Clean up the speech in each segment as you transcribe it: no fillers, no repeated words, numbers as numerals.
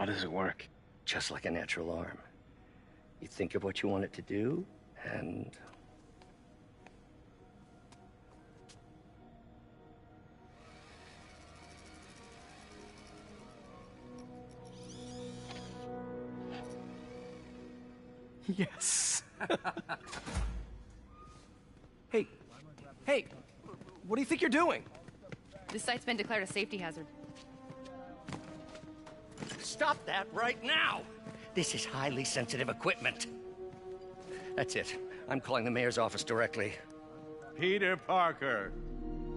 How does it work? Just like a natural arm. You think of what you want it to do, and... Yes. Hey, hey, what do you think you're doing? This site's been declared a safety hazard. Stop that right now! This is highly sensitive equipment. That's it. I'm calling the mayor's office directly. Peter Parker,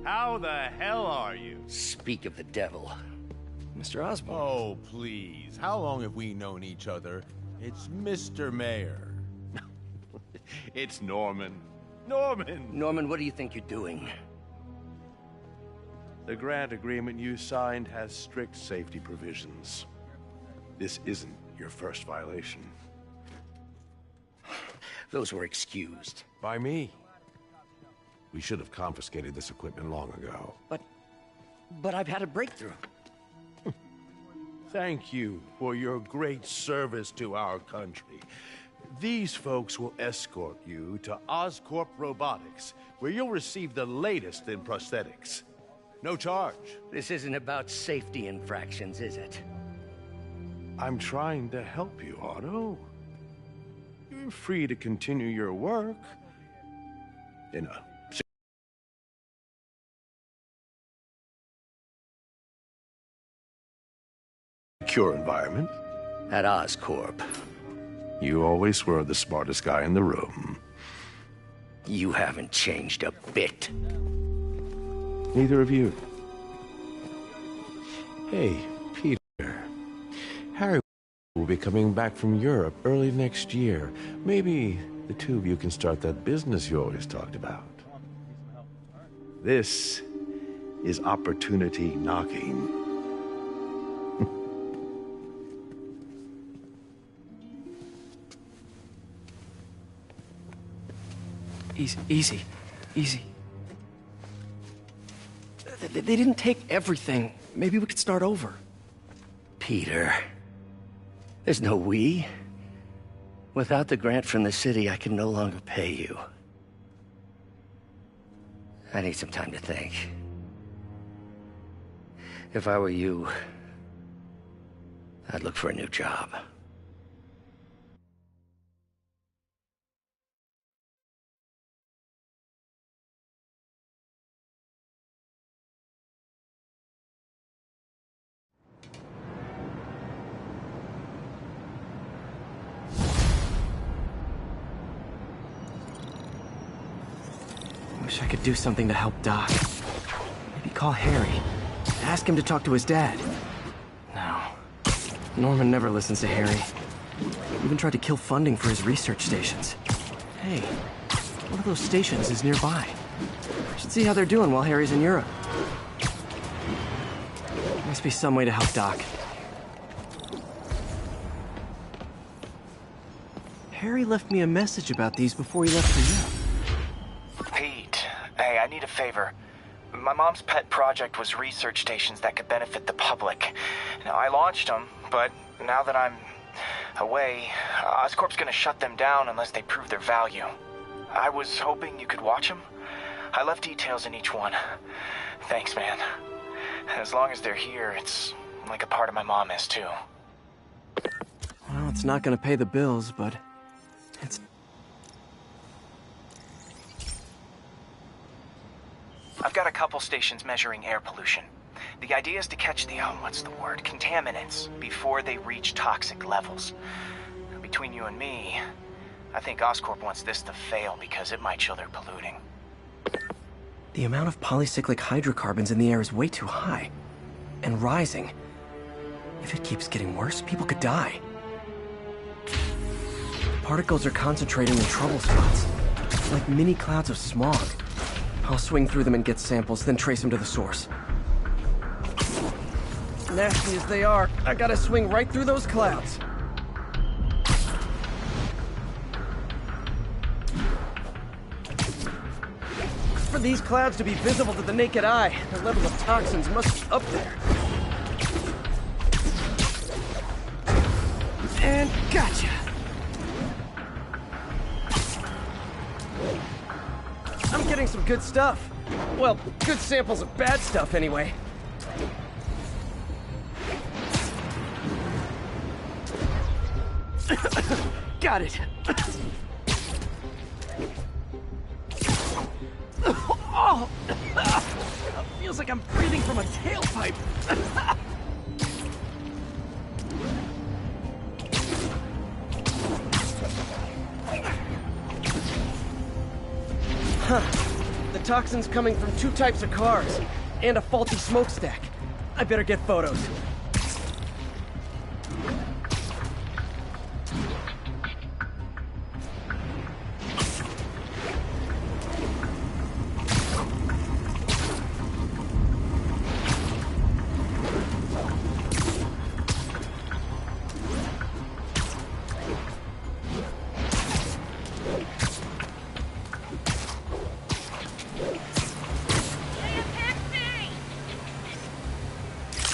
how the hell are you? Speak of the devil. Mr. Osborn. Oh, please. How long have we known each other? It's Mr. Mayor. It's Norman. Norman! Norman, what do you think you're doing? The grant agreement you signed has strict safety provisions. This isn't your first violation. Those were excused. By me. We should have confiscated this equipment long ago. But I've had a breakthrough. Thank you for your great service to our country. These folks will escort you to Oscorp Robotics, where you'll receive the latest in prosthetics. No charge. This isn't about safety infractions, is it? I'm trying to help you, Otto. You're free to continue your work in a secure environment. At Oscorp. You always were the smartest guy in the room. You haven't changed a bit. Neither of you. Hey, Peter. Harry will be coming back from Europe early next year. Maybe the two of you can start that business you always talked about. This is opportunity knocking. Easy. They didn't take everything. Maybe we could start over. Peter. There's no we. Without the grant from the city, I can no longer pay you. I need some time to think. If I were you, I'd look for a new job. Wish I could do something to help Doc. Maybe call Harry. Ask him to talk to his dad. No. Norman never listens to Harry. Even tried to kill funding for his research stations. Hey, one of those stations is nearby. Should see how they're doing while Harry's in Europe. Must be some way to help Doc. Harry left me a message about these before he left for Europe. Pete, hey, I need a favor. My mom's pet project was research stations that could benefit the public. Now, I launched them, but now that I'm away, Oscorp's gonna shut them down unless they prove their value. I was hoping you could watch them. I left details in each one. Thanks, man. As long as they're here, it's like a part of my mom is, too. Well, it's not gonna pay the bills, but it's... I've got a couple stations measuring air pollution. The idea is to catch the, contaminants before they reach toxic levels. Between you and me, I think Oscorp wants this to fail because it might show they're polluting. The amount of polycyclic hydrocarbons in the air is way too high. And rising. If it keeps getting worse, people could die. Particles are concentrating in trouble spots, like mini clouds of smog. I'll swing through them and get samples, then trace them to the source. Nasty as they are, I gotta swing right through those clouds. For these clouds to be visible to the naked eye, the level of toxins must be up there. Gotcha! I'm getting some good stuff. Well, good samples of bad stuff, anyway. Got it. Oh! Feels like I'm breathing from a tailpipe. Huh. The toxin's coming from 2 types of cars, and a faulty smokestack. I better get photos.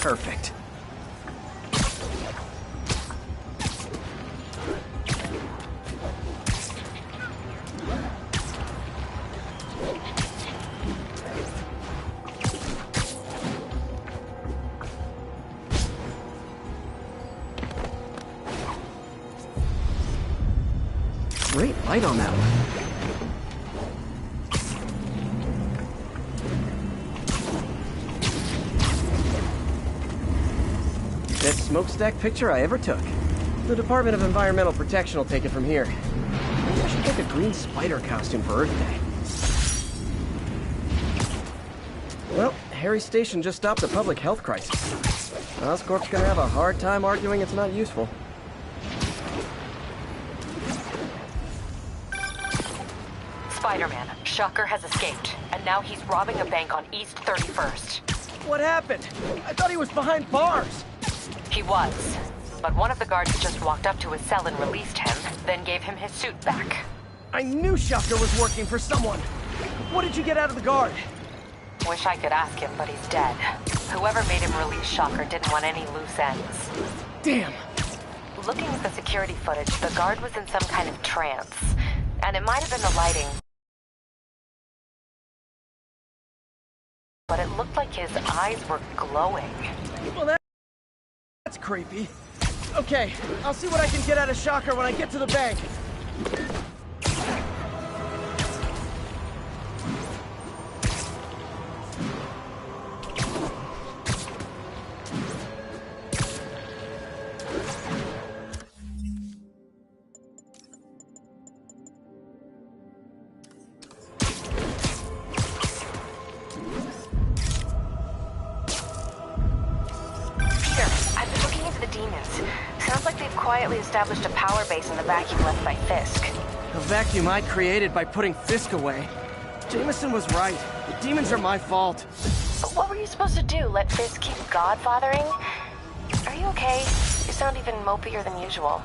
Perfect. Great light on that one. Best smokestack picture I ever took. The Department of Environmental Protection will take it from here. Maybe I should take a green spider costume for Earth Day. Well, Harry's station just stopped a public health crisis. Oscorp's gonna have a hard time arguing it's not useful. Spider-Man, Shocker has escaped, and now he's robbing a bank on East 31st. What happened? I thought he was behind bars. He was, but one of the guards just walked up to his cell and released him, then gave him his suit back. I knew Shocker was working for someone. What did you get out of the guard? Wish I could ask him, but he's dead. Whoever made him release Shocker didn't want any loose ends. Damn. Looking at the security footage, the guard was in some kind of trance. And it might have been the lighting, but it looked like his eyes were glowing. Well, that's creepy. Okay, I'll see what I can get out of Shocker when I get to the bank. Quietly established a power base in the vacuum left by Fisk. A vacuum I created by putting Fisk away. Jameson was right. The demons are my fault. But what were you supposed to do? Let Fisk keep godfathering? Are you okay? You sound even mopier than usual.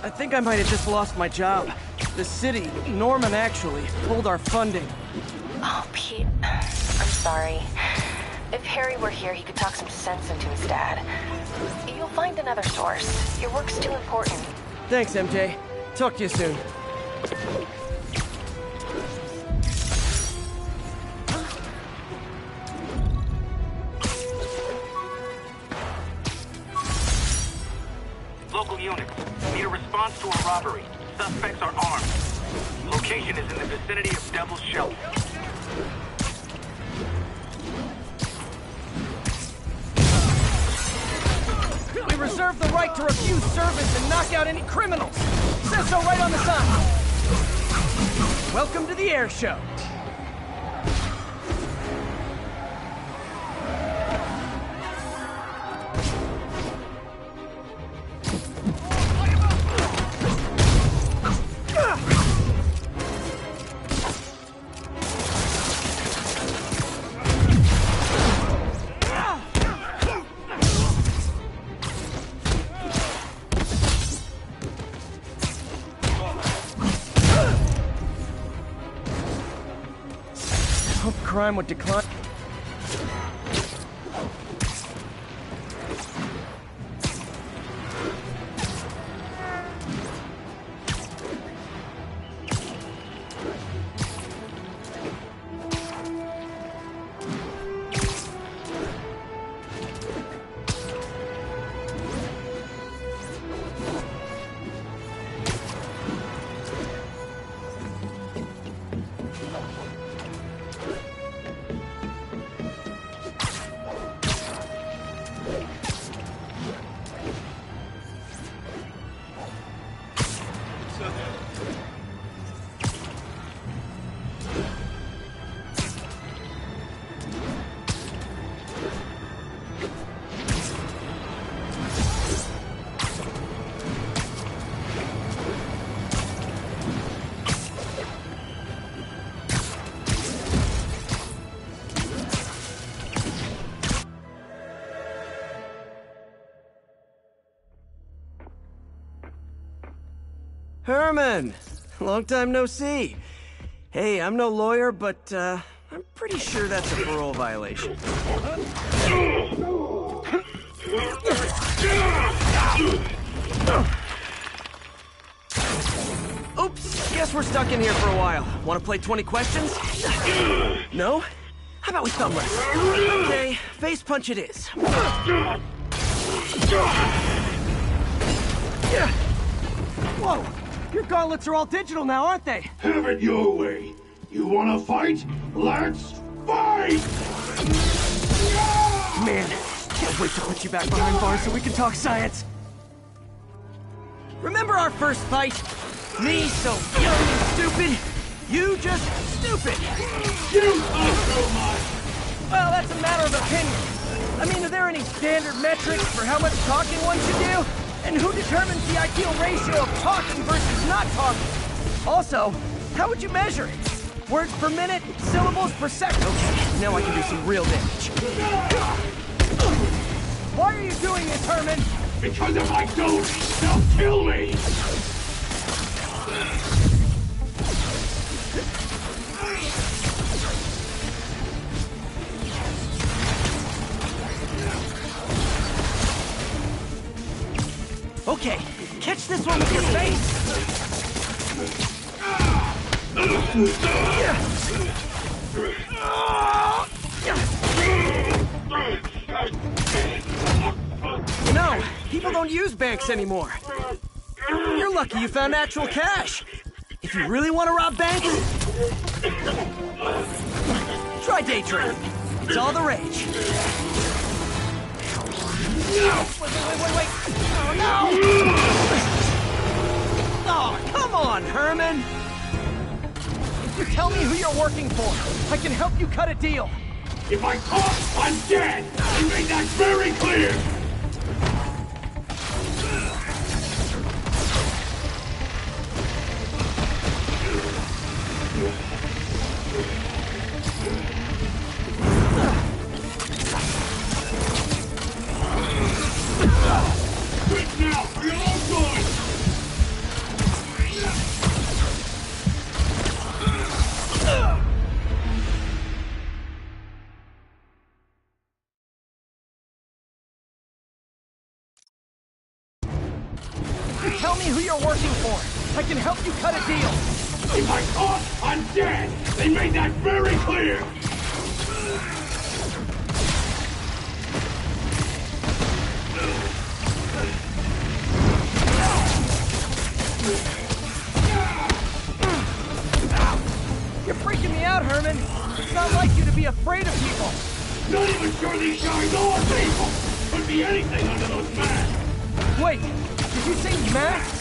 I think I might have just lost my job. The city, Norman actually, pulled our funding. Oh, Pete. I'm sorry. If Harry were here, he could talk some sense into his dad. You'll find another source. Your work's too important. Thanks, MJ. Talk to you soon. Local units, need a response to a robbery. Suspects are armed. Location is in the vicinity of Devil's Shelter. We reserve the right to refuse service and knock out any criminals. Says so right on the sign. Welcome to the air show. Crime would decline. Herman! Long time no see. Hey, I'm no lawyer, but, I'm pretty sure that's a parole violation. Oops, guess we're stuck in here for a while. Want to play 20 questions? No? How about we thumb wrestle? Okay, face punch it is. Whoa! Your gauntlets are all digital now, aren't they? Have it your way. You wanna fight? Let's fight! Man, can't wait to put you back behind bars so we can talk science. Remember our first fight? Me so young and stupid, you just stupid. You talk so much! Well, that's a matter of opinion. I mean, are there any standard metrics for how much talking one should do? And who determines the ideal ratio of talking versus not talking? Also, how would you measure it? Words per minute, syllables per second. Okay, now I can do some real damage. Why are you doing this, Herman? Because if I don't, they'll kill me! Okay, catch this one with your face! You know, people don't use banks anymore. You're lucky you found actual cash. If you really want to rob banks, try day trading. It's all the rage. Wait. Oh, no! Oh, come on, Herman! If you tell me who you're working for, I can help you cut a deal. If I talk, I'm dead! You made that very clear! Quit now! You're all going! Tell me who you're working for. I can help you cut a deal. If I talk, I'm dead! They made that very clear! You're freaking me out, Herman. It's not like you to be afraid of people. Not even sure these guys are people! Could be anything under those masks! Wait, did you say masks?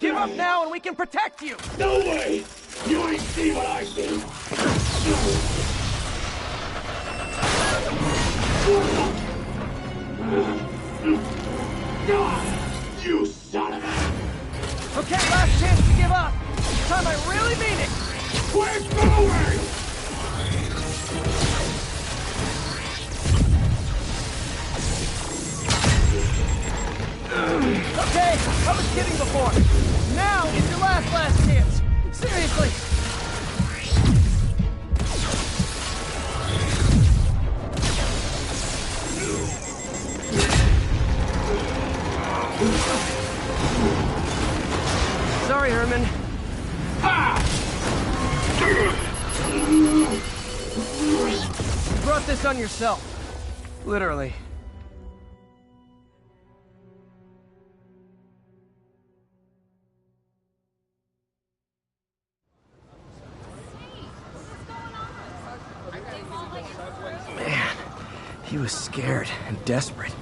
Give up now and we can protect you! No way! You ain't see what I see! You son of a... Okay, last chance to give up. This time I really mean it. Quit moving! Okay, I was kidding before. Now is your last chance. Seriously. Sorry, Herman. You brought this on yourself. Literally. Man, he was scared and desperate.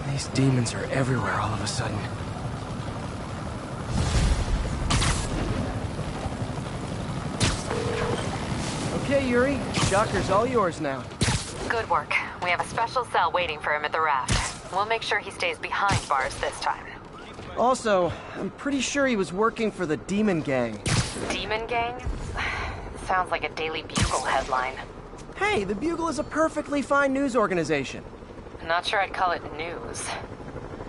These demons are everywhere all of a sudden. Okay, Yuri. Shocker's all yours now. Good work. We have a special cell waiting for him at the raft. We'll make sure he stays behind bars this time. Also, I'm pretty sure he was working for the Demon Gang. Demon Gang? Sounds like a Daily Bugle headline. Hey, the Bugle is a perfectly fine news organization. Not sure I'd call it news.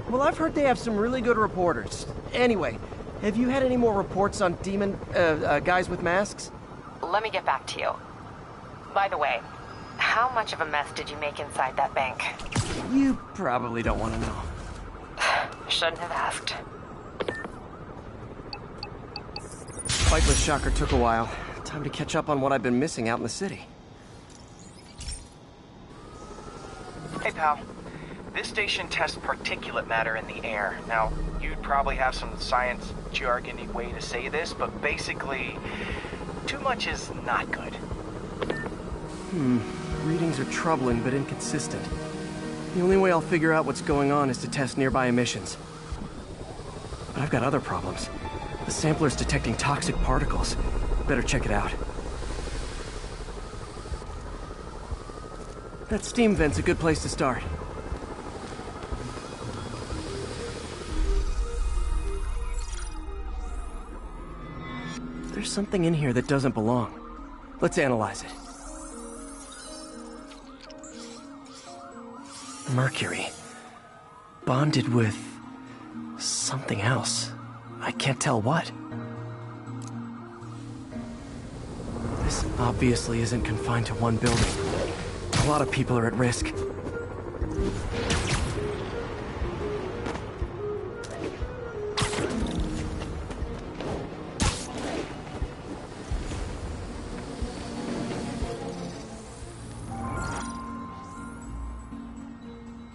Well, I've heard they have some really good reporters. Anyway, have you had any more reports on demon, guys with masks? Let me get back to you. By the way, how much of a mess did you make inside that bank? You probably don't want to know. Shouldn't have asked. Fight with Shocker took a while. Time to catch up on what I've been missing out in the city. Hey, pal. This station tests particulate matter in the air. Now, you'd probably have some science jargony way to say this, but basically, too much is not good. Readings are troubling but inconsistent. The only way I'll figure out what's going on is to test nearby emissions. But I've got other problems. The sampler's detecting toxic particles. Better check it out. That steam vent's a good place to start. There's something in here that doesn't belong. Let's analyze it. Mercury. Bonded with something else. I can't tell what. This obviously isn't confined to one building. A lot of people are at risk.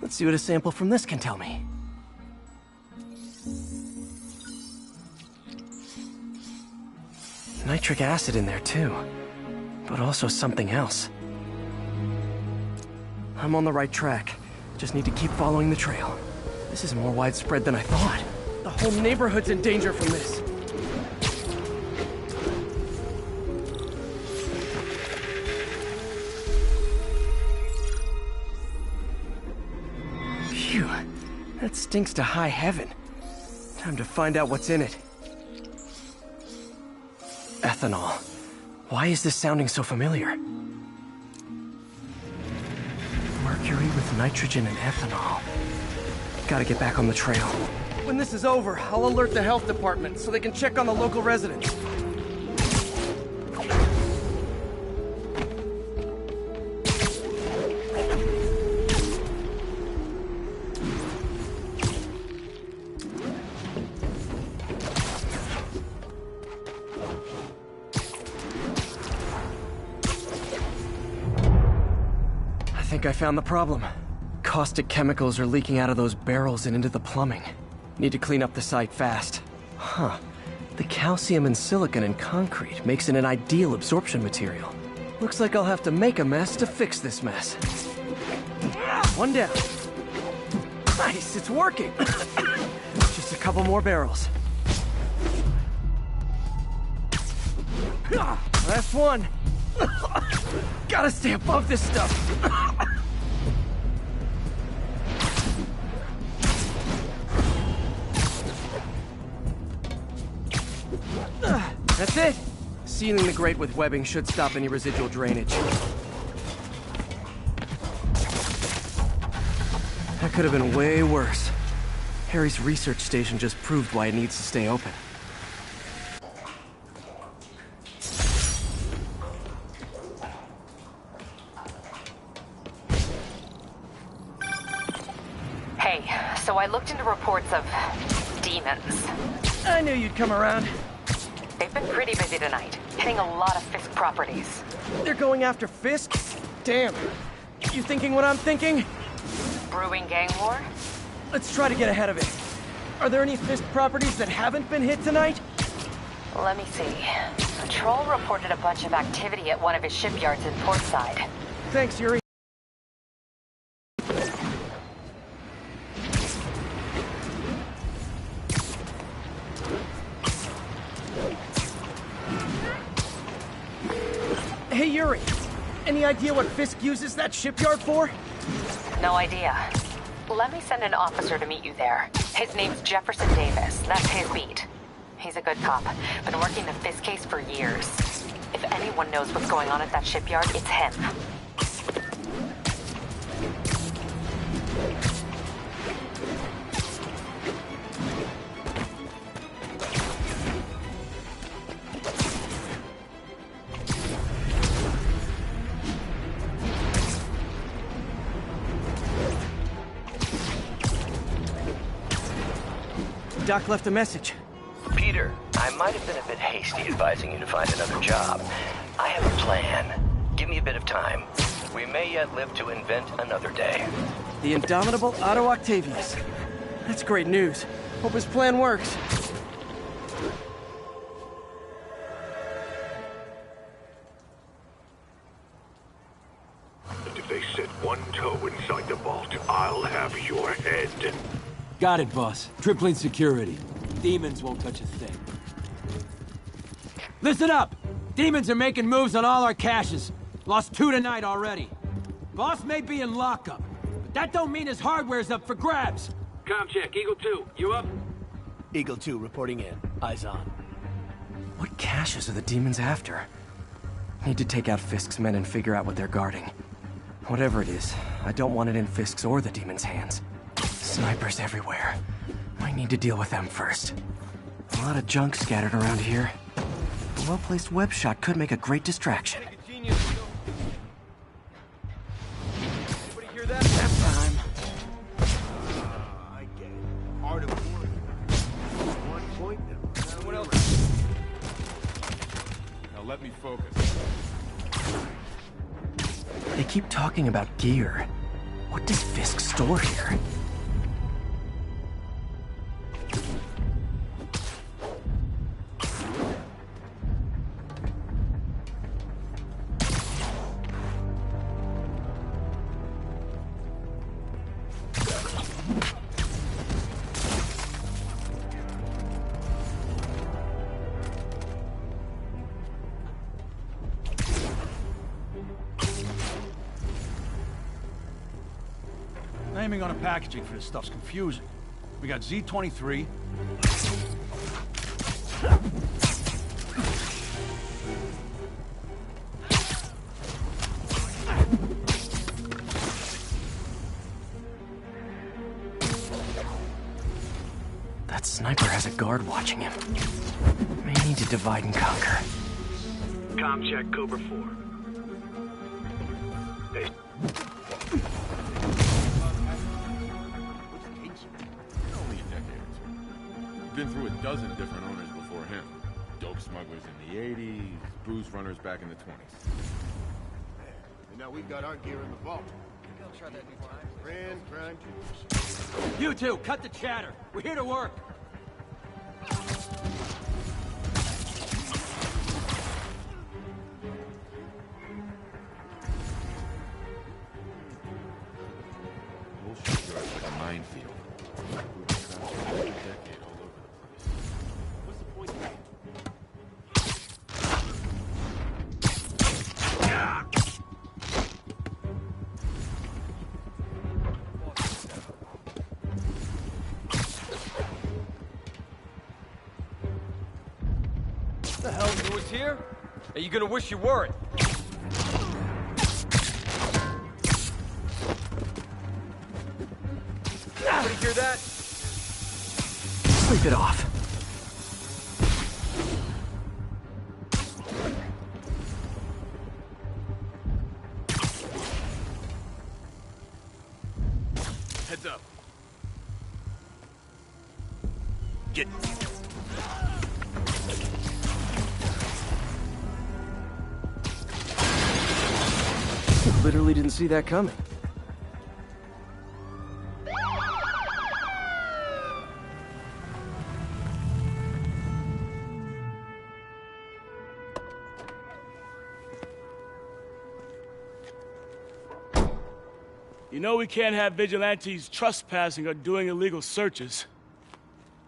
Let's see what a sample from this can tell me. Nitric acid in there too, but also something else. I'm on the right track. Just need to keep following the trail. This is more widespread than I thought. The whole neighborhood's in danger from this. Phew, that stinks to high heaven. Time to find out what's in it. Ethanol. Why is this sounding so familiar? Mercury with nitrogen and ethanol. Gotta get back on the trail. When this is over, I'll alert the health department so they can check on the local residents. I think I found the problem. Caustic chemicals are leaking out of those barrels and into the plumbing. Need to clean up the site fast. Huh. The calcium and silicon in concrete makes it an ideal absorption material. Looks like I'll have to make a mess to fix this mess. One down. Nice, it's working. Just a couple more barrels. Last one. Gotta stay above this stuff. That's it. Sealing the grate with webbing should stop any residual drainage. That could have been way worse. Harry's research station just proved why it needs to stay open. Hey, so I looked into reports of demons. I knew you'd come around. They've been pretty busy tonight, hitting a lot of Fisk properties. They're going after Fisk? Damn. You thinking what I'm thinking? Brewing gang war? Let's try to get ahead of it. Are there any Fisk properties that haven't been hit tonight? Let me see. Patrol reported a bunch of activity at one of his shipyards in Portside. Thanks, Yuri. Hey, Yuri. Any idea what Fisk uses that shipyard for? No idea. Let me send an officer to meet you there. His name's Jefferson Davis. That's his beat. He's a good cop. Been working the Fisk case for years. If anyone knows what's going on at that shipyard, it's him. Doc left a message. Peter, I might have been a bit hasty advising you to find another job. I have a plan. Give me a bit of time. We may yet live to invent another day. The indomitable Otto Octavius. That's great news. Hope his plan works. If they set one toe inside the vault, I'll have your head. Got it, boss. Tripling security. Demons won't touch a thing. Listen up! Demons are making moves on all our caches. Lost 2 tonight already. Boss may be in lockup, but that don't mean his hardware's up for grabs. Com check, Eagle 2, you up? Eagle 2 reporting in. Eyes on. What caches are the demons after? Need to take out Fisk's men and figure out what they're guarding. Whatever it is, I don't want it in Fisk's or the demons' hands. Snipers everywhere. Might need to deal with them first. A lot of junk scattered around here. A well-placed web shot could make a great distraction. Anybody hear that? Nap time. I get it. Art of war. 1 point now. Someone else. Now let me focus. They keep talking about gear. What does Fisk store here? Naming on a packaging for this stuff's confusing. We got Z-23. That sniper has a guard watching him. May need to divide and conquer. Com check, Cobra 4. Hey. Only a decade or two. Been through a dozen different owners before him. Dope smugglers in the 80s, booze runners back in the 20s. And now we've got our gear in the vault. Grand crime juice. You two, cut the chatter. We're here to work. Bullshit yards like a minefield. A decade all over the place. What's the point? What the hell, Lewis here? Are you gonna wish you weren't? Anybody hear that? Sleep it off. Heads up. Get. Literally didn't see that coming. You know we can't have vigilantes trespassing or doing illegal searches.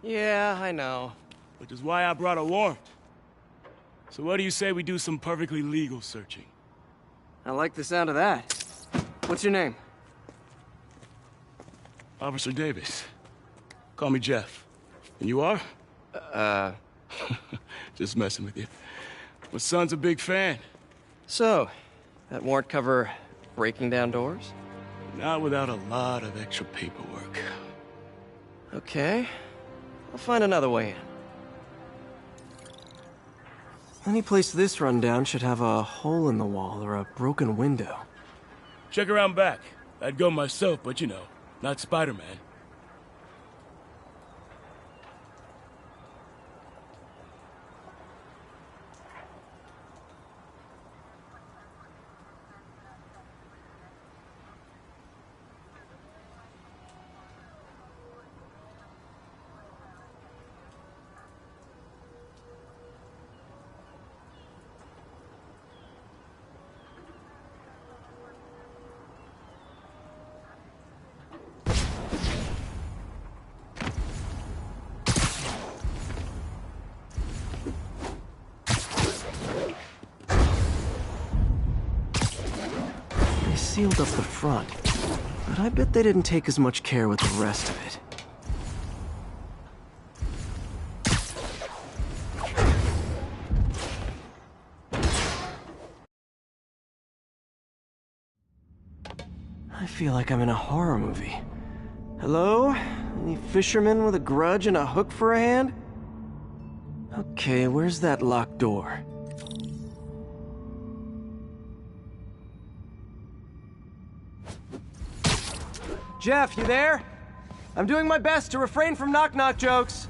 Yeah, I know. Which is why I brought a warrant. So what do you say we do some perfectly legal searching? I like the sound of that. What's your name? Officer Davis. Call me Jeff. And you are? Just messing with you. My son's a big fan. So, that warrant cover breaking down doors? Not without a lot of extra paperwork. Okay. I'll find another way in. Any place this rundown should have a hole in the wall or a broken window. Check around back. I'd go myself, but you know, not Spider-Man. Sealed up the front, but I bet they didn't take as much care with the rest of it. I feel like I'm in a horror movie. Hello? Any fisherman with a grudge and a hook for a hand? Okay, where's that locked door? Jeff, you there? I'm doing my best to refrain from knock-knock jokes.